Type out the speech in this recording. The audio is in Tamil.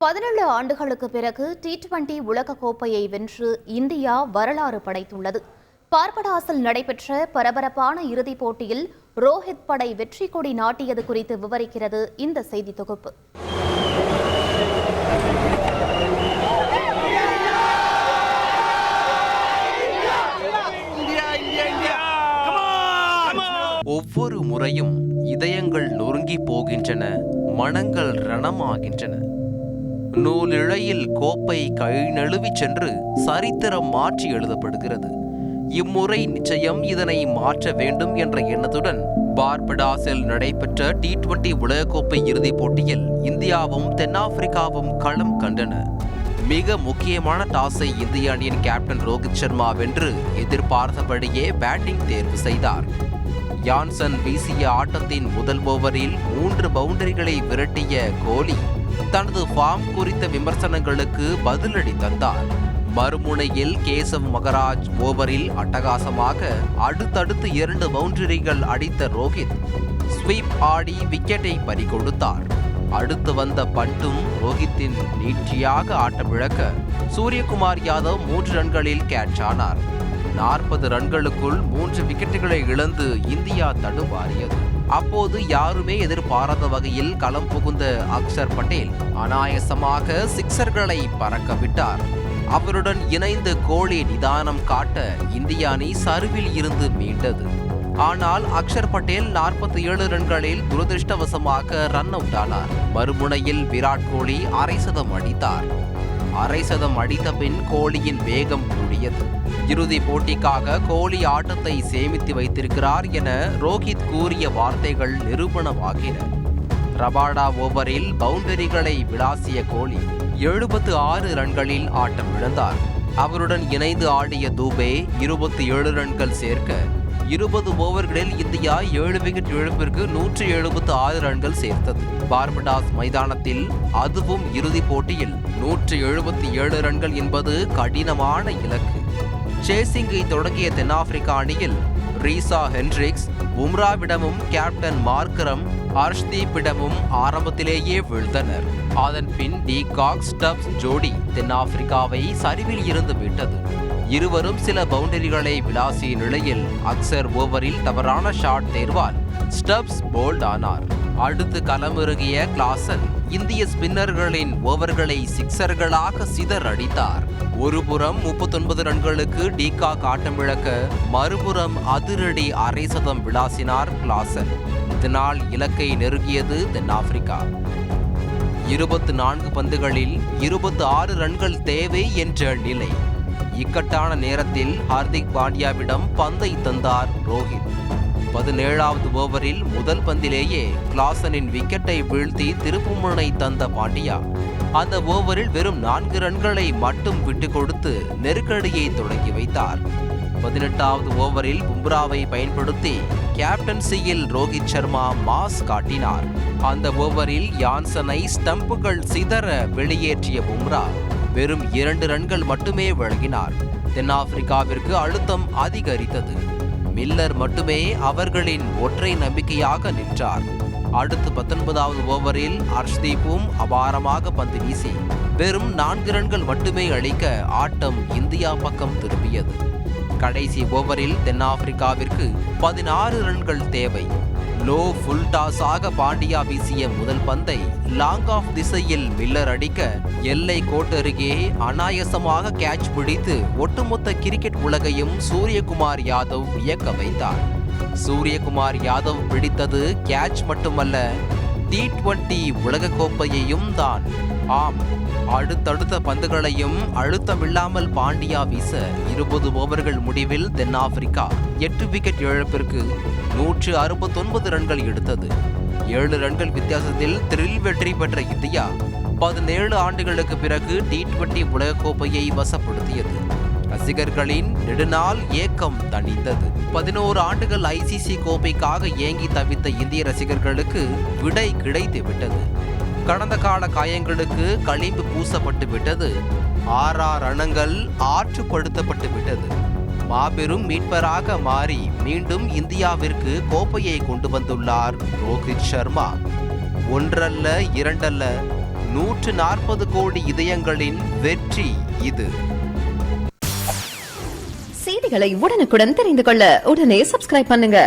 17 ஆண்டுகளுக்கு பிறகு T20 உலகக்கோப்பையை வென்று இந்தியா வரலாறு படைத்துள்ளது. பார்படாஸில் நடைபெற்ற பரபரப்பான இறுதிப் போட்டியில் ரோஹித் படை வெற்றி கொடி நாட்டியது குறித்து விவரிக்கிறது இந்த செய்தி தொகுப்பு. ஒவ்வொரு முறையும் இதயங்கள் நொறுங்கி போகின்றன, மனங்கள் ரணமாகின்றன. நூலிழையில் கோப்பை கை நழுவி சென்று சரித்திரம் மாற்றி எழுதப்படுகிறது. இம்முறை நிச்சயம் இதனை மாற்ற வேண்டும் என்ற எண்ணத்துடன் பார்படாஸில் நடைபெற்ற T20 உலகக்கோப்பை இறுதிப் போட்டியில் இந்தியாவும் தென்னாப்பிரிக்காவும் களம் கண்டன. மிக முக்கியமான டாஸை இந்திய அணியின் கேப்டன் ரோஹித் சர்மா வென்று எதிர்பார்த்தபடியே பேட்டிங் தேர்வு செய்தார். யான்சன் வீசிய ஆட்டத்தின் முதல் ஓவரில் 3 பவுண்டரிகளை விரட்டிய கோலி தனது ஃபார்ம் குறித்த விமர்சனங்களுக்கு பதிலடி தந்தார். மறுமுனையில் கேசவ் மகராஜ் ஓவரில் அட்டகாசமாக அடுத்தடுத்து 2 பவுண்டரிகள் அடித்த ரோஹித் ஸ்வீப் ஆடி விக்கெட்டை பறிகொடுத்தார். அடுத்து வந்த பண்டும் ரோஹித்தின் நீட்சியாக ஆட்டமிழக்க சூரியகுமார் யாதவ் 3 ரன்களில் கேட்ச் ஆனார். 40 ரன்களுக்குள் 3 விக்கெட்டுகளை இழந்து இந்தியா தடுமாறியது. அப்போது யாருமே எதிர்பாராத வகையில் களம் புகுந்த அக்ஷர் பட்டேல் அனாயசமாக சிக்சர்களை பறக்க விட்டார். அவருடன் இணைந்து கோலி நிதானம் காட்ட இந்திய அணி சரிவில் இருந்து மீண்டது. ஆனால் அக்ஷர் பட்டேல் 47 ரன்களில் துரதிருஷ்டவசமாக ரன் அவுட் ஆனார். மறுமுனையில் விராட் கோலி அரை சதம் அடித்தார். அரை சதம் அடித்த பின் கோலியின் வேகம் கூடியது. இறுதி போட்டிக்காக கோலி ஆட்டத்தை சேமித்து வைத்திருக்கிறார் என ரோஹித் கூறிய வார்த்தைகள் நிரூபணமாகின. ரபாடா ஓவரில் பவுண்டரிகளை விளாசிய கோலி 76 ரன்களில் ஆட்டம் இழந்தார். அவருடன் இணைந்து ஆடிய தூபே 27 ரன்கள் சேர்க்க 20 ஓவர்களில் இந்தியா 7 விக்கெட் இழப்பிற்கு 176 ரன்கள் சேர்த்தது. பார்படாஸ் மைதானத்தில், அதுவும் இறுதிப் போட்டியில் 177 ரன்கள் என்பது கடினமான இலக்கு. சேசிங்கை தொடங்கிய தென்னாப்பிரிக்கா அணியில் ரீசா ஹென்ட்ரிக்ஸ் பும்ராவிடமும் கேப்டன் மார்க்கரம் ஹர்ஷ்தீப்பிடமும் ஆரம்பத்திலேயே வீழ்ந்தனர். அதன் பின் டி காக் ஸ்டப்ஸ் ஜோடி தென்னாப்பிரிக்காவை சரிவில் இருந்து மீட்டது. இருவரும் சில பவுண்டரிகளை விளாசிய நிலையில் அக்சர் ஓவரில் தவறான ஷாட் தேர்வால் ஸ்டப்ஸ் போல்ட் ஆனார். அடுத்து களமிறங்கிய கிளாசன் இந்திய ஸ்பின்னர்களின் ஓவர்களை சிக்சர்களாக சிதறடித்தார். ஒருபுறம் 39 ரன்களுக்கு டிகாக் ஆட்டமிழக்க, மறுபுறம் அதிரடி அரை சதம் விளாசினார் கிளாசன். இதனால் இலக்கை நெருங்கியது தென்னாப்பிரிக்கா. 24 பந்துகளில் 26 ரன்கள் தேவை என்ற நிலை. இக்கட்டான நேரத்தில் ஹார்திக் பாண்டியாவிடம் பந்தை தந்தார் ரோஹித். 17வது ஓவரில் முதல் பந்திலேயே கிளாசனின் விக்கெட்டை வீழ்த்தி திருப்புமுனை தந்த பாண்டியா அந்த ஓவரில் வெறும் 4 ரன்களை மட்டும் விட்டுக் கொடுத்து நெருக்கடியை தொடங்கி வைத்தார். 18வது ஓவரில் பும்ராவை பயன்படுத்தி கேப்டன்சியில் ரோஹித் சர்மா மாஸ் காட்டினார். அந்த ஓவரில் யான்சனை ஸ்டம்புகள் சிதற வெளியேற்றிய பும்ரா வெறும் 2 ரன்கள் மட்டுமே வழங்கினார். தென்னாப்பிரிக்காவிற்கு அழுத்தம் அதிகரித்தது. மில்லர் மட்டுமே அவர்களின் ஒற்றை நம்பிக்கையாக நின்றார். அடுத்து 19வது ஓவரில் ஹர்ஷ்தீப்பும் அபாரமாக பந்து வீசி வெறும் 4 ரன்கள் மட்டுமே அளிக்க ஆட்டம் இந்தியா பக்கம் திரும்பியது. கடைசி ஓவரில் தென்னாப்பிரிக்காவிற்கு 16 ரன்கள் தேவை. லோ ஃபுல் டாஸாக பாண்டியா வீசிய முதல் பந்தை லாங் ஆஃப் திசையில் மில்லர் அடிக்க எல்லை கோட்டருகே அனாயசமாக கேட்ச் பிடித்து ஒட்டுமொத்த கிரிக்கெட் உலகையும் சூரியகுமார் யாதவ் வியக்க வைத்தார். சூரியகுமார் யாதவ் பிடித்தது கேட்ச் மட்டுமல்ல, T20 உலகக்கோப்பையையும் தான். ஆம், அடுத்தடுத்த பந்துகளையும் அழுத்தமில்லாமல் பாண்டியா வீச 20 ஓவர்கள் முடிவில் தென்னாப்பிரிக்கா 8 விக்கெட் இழப்பிற்கு 169 ரன்கள் எடுத்தது. 7 ரன்கள் வித்தியாசத்தில் த்ரில் வெற்றி பெற்ற இந்தியா 17 ஆண்டுகளுக்கு பிறகு T20 உலகக்கோப்பையை வசப்படுத்தியது. ரசிகர்களின் நெடுநாள் ஏக்கம் தணிந்தது. 11 ஆண்டுகள் ICC கோப்பைக்காக ஏங்கி தவித்த இந்திய ரசிகர்களுக்கு விடை கிடைத்து விட்டது. கடந்த கால காயங்களுக்கு களிம்பு பூசப்பட்டு விட்டது. ரணங்கள் ஆற்றுப்படுத்தப்பட்டு விட்டது. மாபெரும் மீட்பராக மாறி மீண்டும் இந்தியாவிற்கு கோப்பையை கொண்டு வந்துள்ளார் ரோஹித் சர்மா. ஒன்றல்ல, இரண்டல்ல, 140 கோடி இதயங்களின் வெற்றி இது. செய்திகளை உடனுக்குடன் தெரிந்து கொள்ள உடனே சப்ஸ்கிரைப் பண்ணுங்க.